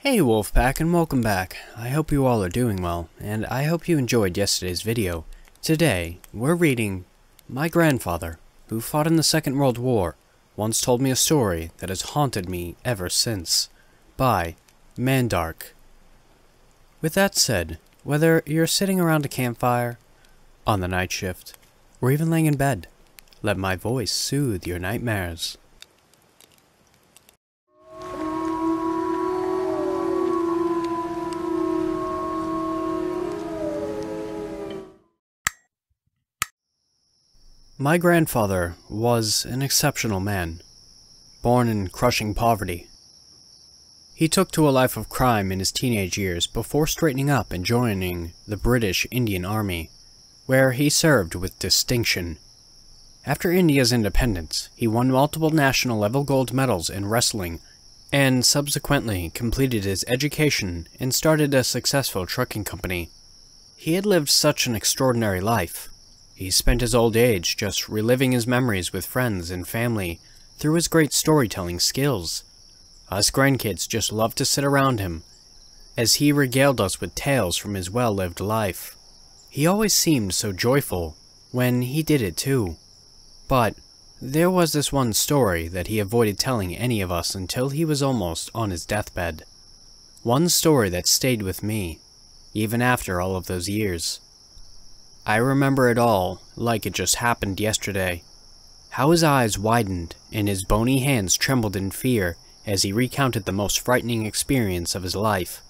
Hey Wolfpack, and welcome back. I hope you all are doing well, and I hope you enjoyed yesterday's video. Today, we're reading My Grandfather, who fought in the Second World War, once told me a story that has haunted me ever since, by Mandahrk. With that said, whether you're sitting around a campfire, on the night shift, or even laying in bed, let my voice soothe your nightmares. My grandfather was an exceptional man, born in crushing poverty. He took to a life of crime in his teenage years before straightening up and joining the British Indian Army, where he served with distinction. After India's independence, he won multiple national-level gold medals in wrestling, and subsequently completed his education and started a successful trucking company. He had lived such an extraordinary life. He spent his old age just reliving his memories with friends and family through his great storytelling skills. Us grandkids just loved to sit around him, as he regaled us with tales from his well-lived life. He always seemed so joyful when he did it too. But there was this one story that he avoided telling any of us until he was almost on his deathbed. One story that stayed with me, even after all of those years. I remember it all like it just happened yesterday. How his eyes widened and his bony hands trembled in fear as he recounted the most frightening experience of his life.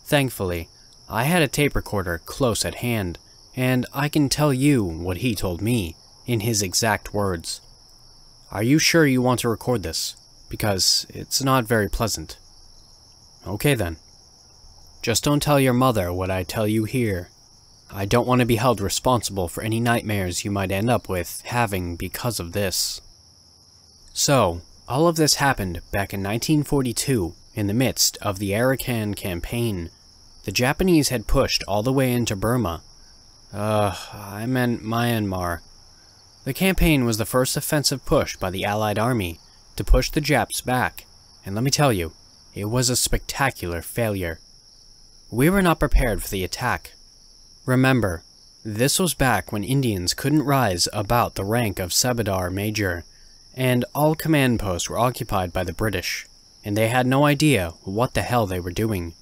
Thankfully, I had a tape recorder close at hand, and I can tell you what he told me, in his exact words. Are you sure you want to record this? Because it's not very pleasant. Okay then. Just don't tell your mother what I tell you here. I don't want to be held responsible for any nightmares you might end up with having because of this. So, all of this happened back in 1942, in the midst of the Arakan campaign. The Japanese had pushed all the way into Burma. I meant Myanmar. The campaign was the first offensive push by the Allied Army to push the Japs back, and let me tell you, it was a spectacular failure. We were not prepared for the attack. Remember, this was back when Indians couldn't rise about the rank of Subedar Major, and all command posts were occupied by the British, and they had no idea what the hell they were doing.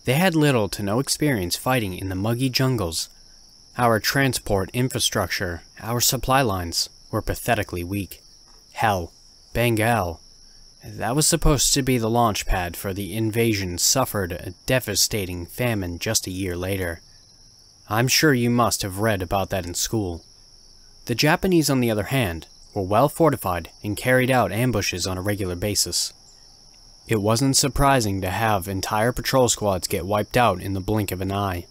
They had little to no experience fighting in the muggy jungles. Our transport infrastructure, our supply lines, were pathetically weak. Hell, Bengal, that was supposed to be the launch pad for the invasion, suffered a devastating famine just a year later. I'm sure you must have read about that in school. The Japanese, on the other hand, were well fortified and carried out ambushes on a regular basis. It wasn't surprising to have entire patrol squads get wiped out in the blink of an eye.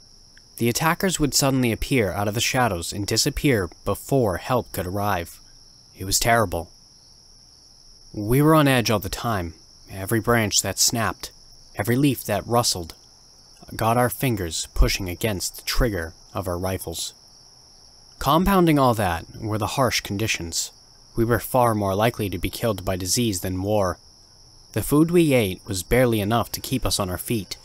The attackers would suddenly appear out of the shadows and disappear before help could arrive. It was terrible. We were on edge all the time. Every branch that snapped, every leaf that rustled, got our fingers pushing against the trigger of our rifles. Compounding all that were the harsh conditions. We were far more likely to be killed by disease than war. The food we ate was barely enough to keep us on our feet.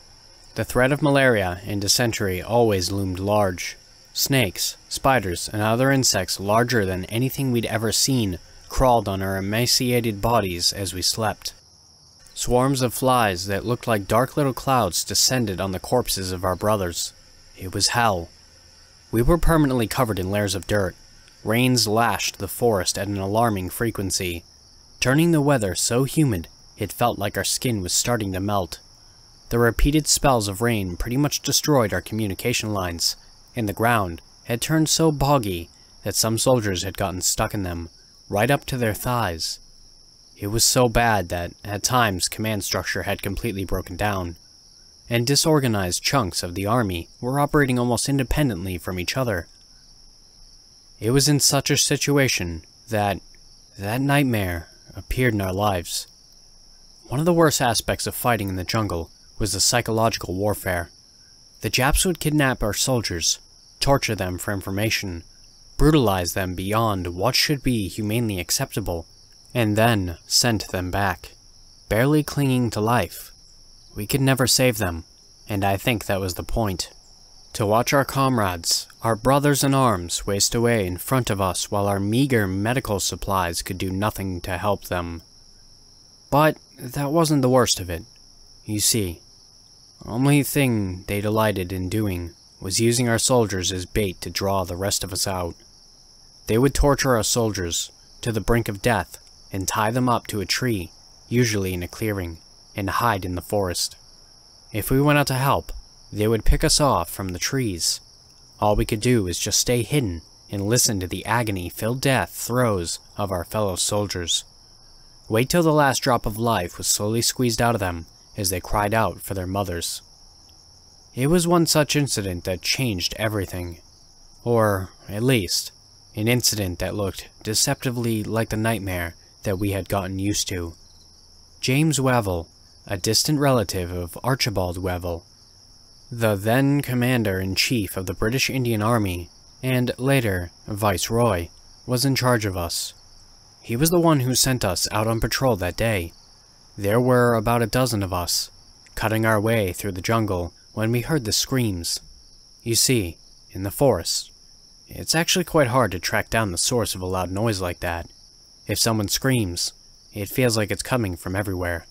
The threat of malaria and dysentery always loomed large. Snakes, spiders, and other insects larger than anything we'd ever seen crawled on our emaciated bodies as we slept. Swarms of flies that looked like dark little clouds descended on the corpses of our brothers. It was hell. We were permanently covered in layers of dirt. Rains lashed the forest at an alarming frequency, turning the weather so humid it felt like our skin was starting to melt. The repeated spells of rain pretty much destroyed our communication lines, and the ground had turned so boggy that some soldiers had gotten stuck in them, right up to their thighs. It was so bad that, at times, command structure had completely broken down, and disorganized chunks of the army were operating almost independently from each other. It was in such a situation that nightmare appeared in our lives. One of the worst aspects of fighting in the jungle was the psychological warfare. The Japs would kidnap our soldiers, torture them for information, brutalize them beyond what should be humanely acceptable, and then sent them back, barely clinging to life, We could never save them, and I think that was the point. To watch our comrades, our brothers in arms, waste away in front of us while our meager medical supplies could do nothing to help them. But that wasn't the worst of it. You see, the only thing they delighted in doing was using our soldiers as bait to draw the rest of us out. They would torture our soldiers to the brink of death and tie them up to a tree, usually in a clearing, and hide in the forest. If we went out to help, they would pick us off from the trees. All we could do was just stay hidden and listen to the agony-filled death throes of our fellow soldiers. Wait till the last drop of life was slowly squeezed out of them as they cried out for their mothers. It was one such incident that changed everything. Or, at least, an incident that looked deceptively like the nightmare that we had gotten used to. James Weevil, a distant relative of Archibald Weevil, the then Commander-in-Chief of the British Indian Army, and later Viceroy, was in charge of us. He was the one who sent us out on patrol that day. There were about a dozen of us, cutting our way through the jungle when we heard the screams. You see, in the forest, it's actually quite hard to track down the source of a loud noise like that. If someone screams, it feels like it's coming from everywhere,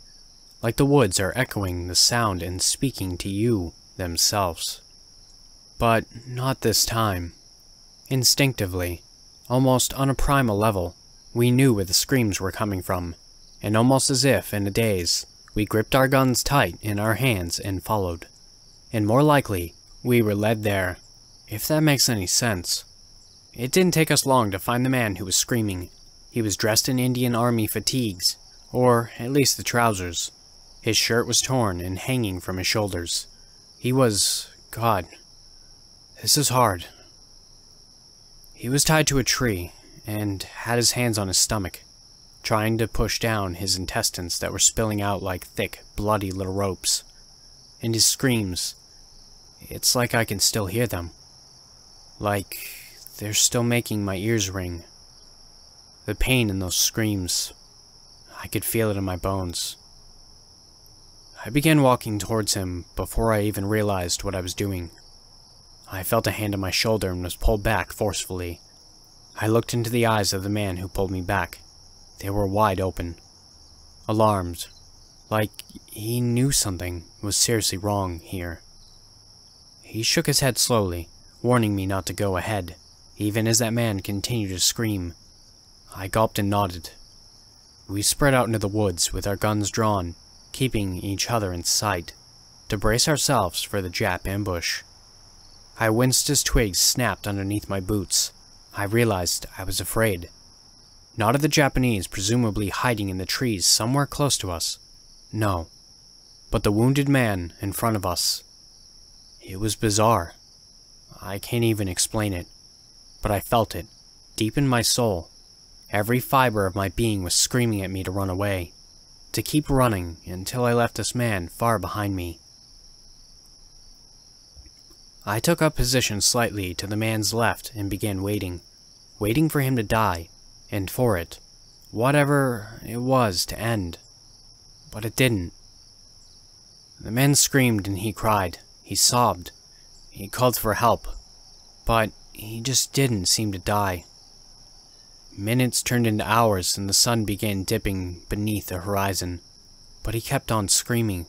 like the woods are echoing the sound and speaking to you themselves. But not this time. Instinctively, almost on a primal level, we knew where the screams were coming from, and almost as if in a daze, we gripped our guns tight in our hands and followed. And more likely, we were led there, if that makes any sense. It didn't take us long to find the man who was screaming. He was dressed in Indian Army fatigues, or at least the trousers. His shirt was torn and hanging from his shoulders. He was... God, this is hard. He was tied to a tree, and had his hands on his stomach, trying to push down his intestines that were spilling out like thick, bloody little ropes. And his screams, it's like I can still hear them. Like they're still making my ears ring. The pain in those screams, I could feel it in my bones. I began walking towards him before I even realized what I was doing. I felt a hand on my shoulder and was pulled back forcefully. I looked into the eyes of the man who pulled me back. They were wide open. Alarmed, like he knew something was seriously wrong here. He shook his head slowly, warning me not to go ahead, even as that man continued to scream. I gulped and nodded. We spread out into the woods with our guns drawn, keeping each other in sight, to brace ourselves for the Jap ambush. I winced as twigs snapped underneath my boots. I realized I was afraid. Not of the Japanese presumably hiding in the trees somewhere close to us. No. But the wounded man in front of us. It was bizarre. I can't even explain it. But I felt it, deep in my soul. Every fiber of my being was screaming at me to run away. To keep running until I left this man far behind me. I took up position slightly to the man's left and began waiting. Waiting for him to die, and for it, whatever it was, to end. But it didn't. The man screamed and he cried. He sobbed. He called for help. But he just didn't seem to die. Minutes turned into hours and the sun began dipping beneath the horizon. But he kept on screaming.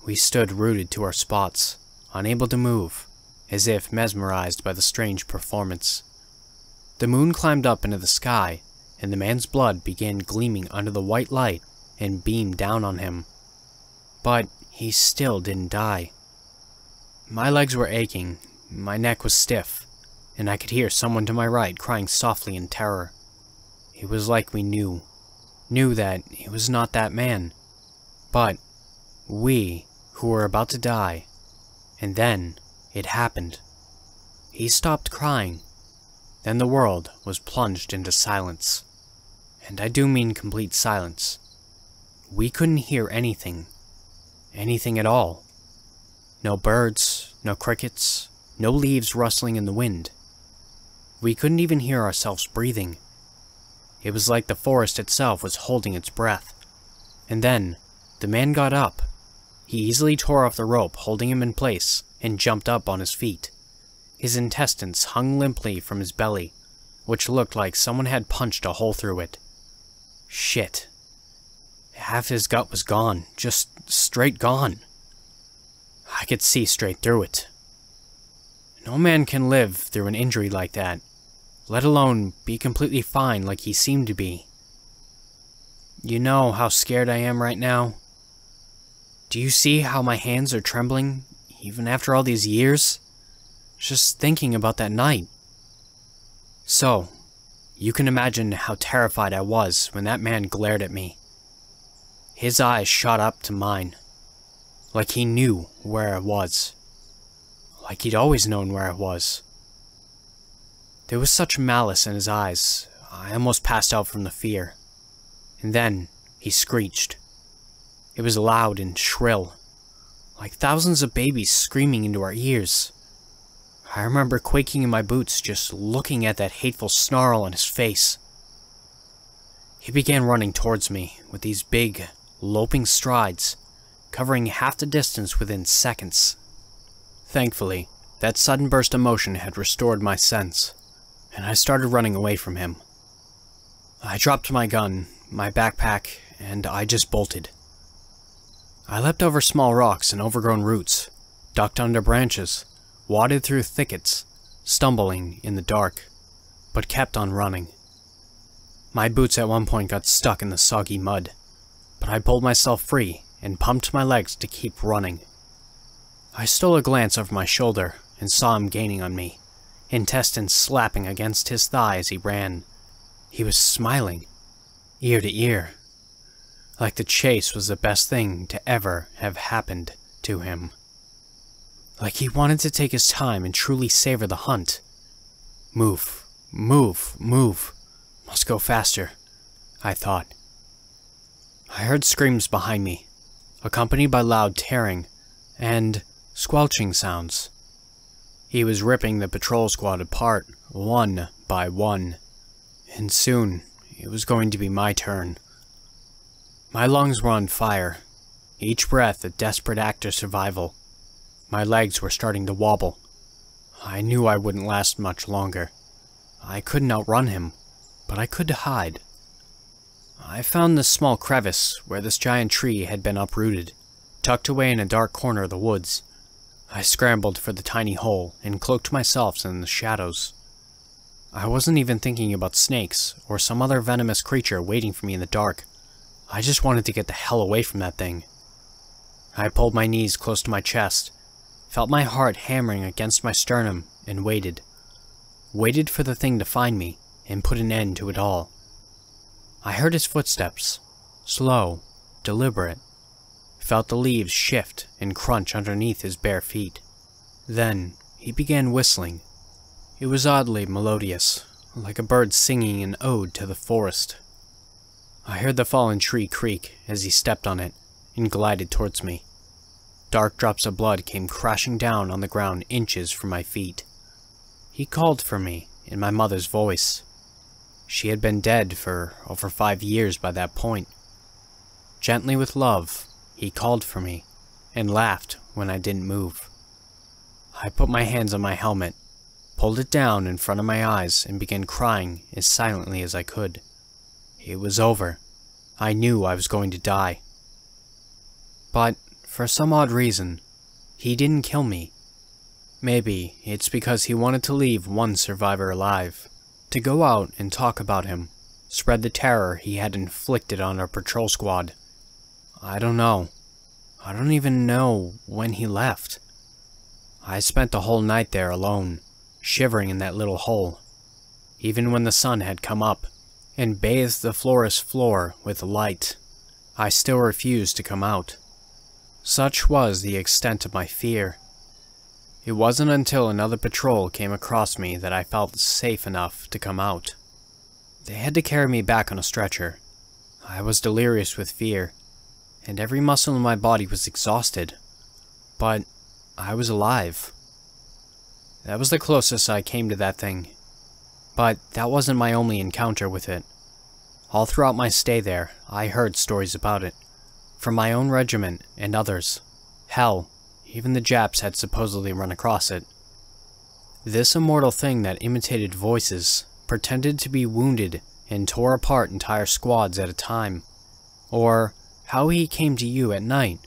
We stood rooted to our spots, unable to move, as if mesmerized by the strange performance. The moon climbed up into the sky, and the man's blood began gleaming under the white light and beamed down on him. But he still didn't die. My legs were aching, my neck was stiff, and I could hear someone to my right crying softly in terror. It was like we knew that it was not that man, but we who were about to die. And then it happened. He stopped crying. Then the world was plunged into silence. And I do mean complete silence. We couldn't hear anything. Anything at all. No birds, no crickets, no leaves rustling in the wind. We couldn't even hear ourselves breathing. It was like the forest itself was holding its breath. And then, the man got up. He easily tore off the rope holding him in place and jumped up on his feet. His intestines hung limply from his belly, which looked like someone had punched a hole through it. Shit. Half his gut was gone, just straight gone. I could see straight through it. No man can live through an injury like that, let alone be completely fine like he seemed to be. You know how scared I am right now? Do you see how my hands are trembling, even after all these years? Just thinking about that night. So, you can imagine how terrified I was when that man glared at me. His eyes shot up to mine, like he knew where I was. Like he'd always known where I was. There was such malice in his eyes, I almost passed out from the fear. And then, he screeched. It was loud and shrill, like thousands of babies screaming into our ears. I remember quaking in my boots just looking at that hateful snarl on his face. He began running towards me with these big, loping strides, covering half the distance within seconds. Thankfully, that sudden burst of motion had restored my sense, and I started running away from him. I dropped my gun, my backpack, and I just bolted. I leapt over small rocks and overgrown roots, ducked under branches, waded through thickets, stumbling in the dark, but kept on running. My boots at one point got stuck in the soggy mud, but I pulled myself free and pumped my legs to keep running. I stole a glance over my shoulder and saw him gaining on me, intestines slapping against his thigh as he ran. He was smiling, ear to ear, like the chase was the best thing to ever have happened to him. Like he wanted to take his time and truly savor the hunt. Move, move, move. Must go faster, I thought. I heard screams behind me, accompanied by loud tearing and squelching sounds. He was ripping the patrol squad apart, one by one, and soon it was going to be my turn. My lungs were on fire, each breath a desperate act of survival. My legs were starting to wobble. I knew I wouldn't last much longer. I couldn't outrun him, but I could hide. I found this small crevice where this giant tree had been uprooted, tucked away in a dark corner of the woods. I scrambled for the tiny hole and cloaked myself in the shadows. I wasn't even thinking about snakes or some other venomous creature waiting for me in the dark. I just wanted to get the hell away from that thing. I pulled my knees close to my chest, felt my heart hammering against my sternum, and waited. Waited for the thing to find me and put an end to it all. I heard his footsteps, slow, deliberate. Felt the leaves shift and crunch underneath his bare feet. Then he began whistling. It was oddly melodious, like a bird singing an ode to the forest. I heard the fallen tree creak as he stepped on it and glided towards me. Dark drops of blood came crashing down on the ground inches from my feet. He called for me in my mother's voice. She had been dead for over 5 years by that point. Gently with love, he called for me and laughed when I didn't move. I put my hands on my helmet, pulled it down in front of my eyes, and began crying as silently as I could. It was over. I knew I was going to die. But, for some odd reason, he didn't kill me. Maybe it's because he wanted to leave one survivor alive, to go out and talk about him, spread the terror he had inflicted on our patrol squad. I don't know. I don't even know when he left. I spent the whole night there alone, shivering in that little hole. Even when the sun had come up and bathed the forest floor with light, I still refused to come out. Such was the extent of my fear. It wasn't until another patrol came across me that I felt safe enough to come out. They had to carry me back on a stretcher. I was delirious with fear, and every muscle in my body was exhausted. But I was alive. That was the closest I came to that thing. But that wasn't my only encounter with it. All throughout my stay there, I heard stories about it, from my own regiment and others. Hell, even the Japs had supposedly run across it. This immortal thing that imitated voices, pretended to be wounded, and tore apart entire squads at a time. Or how he came to you at night,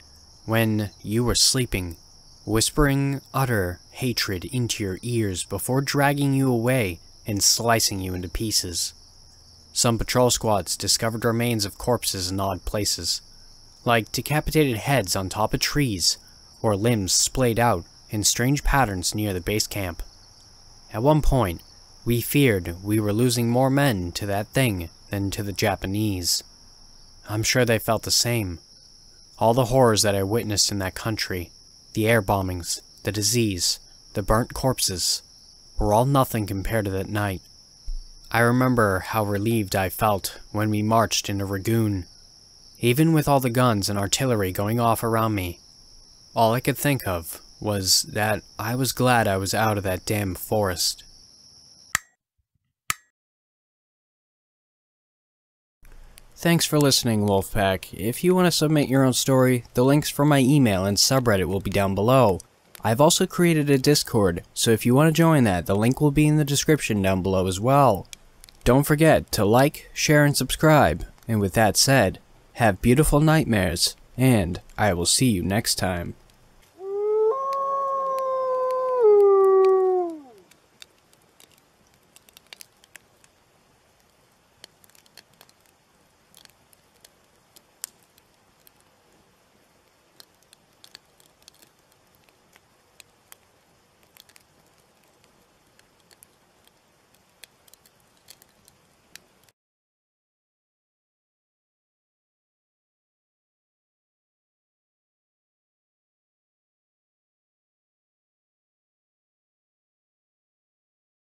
when you were sleeping, whispering utter hatred into your ears before dragging you away and slicing you into pieces. Some patrol squads discovered remains of corpses in odd places, like decapitated heads on top of trees, or limbs splayed out in strange patterns near the base camp. At one point, we feared we were losing more men to that thing than to the Japanese. I'm sure they felt the same. All the horrors that I witnessed in that country, the air bombings, the disease, the burnt corpses, were all nothing compared to that night. I remember how relieved I felt when we marched into Rangoon. Even with all the guns and artillery going off around me, all I could think of was that I was glad I was out of that damn forest. Thanks for listening, Wolfpack. If you want to submit your own story, the links for my email and subreddit will be down below. I've also created a Discord, so if you want to join that, the link will be in the description down below as well. Don't forget to like, share, and subscribe. And with that said, have beautiful nightmares, and I will see you next time.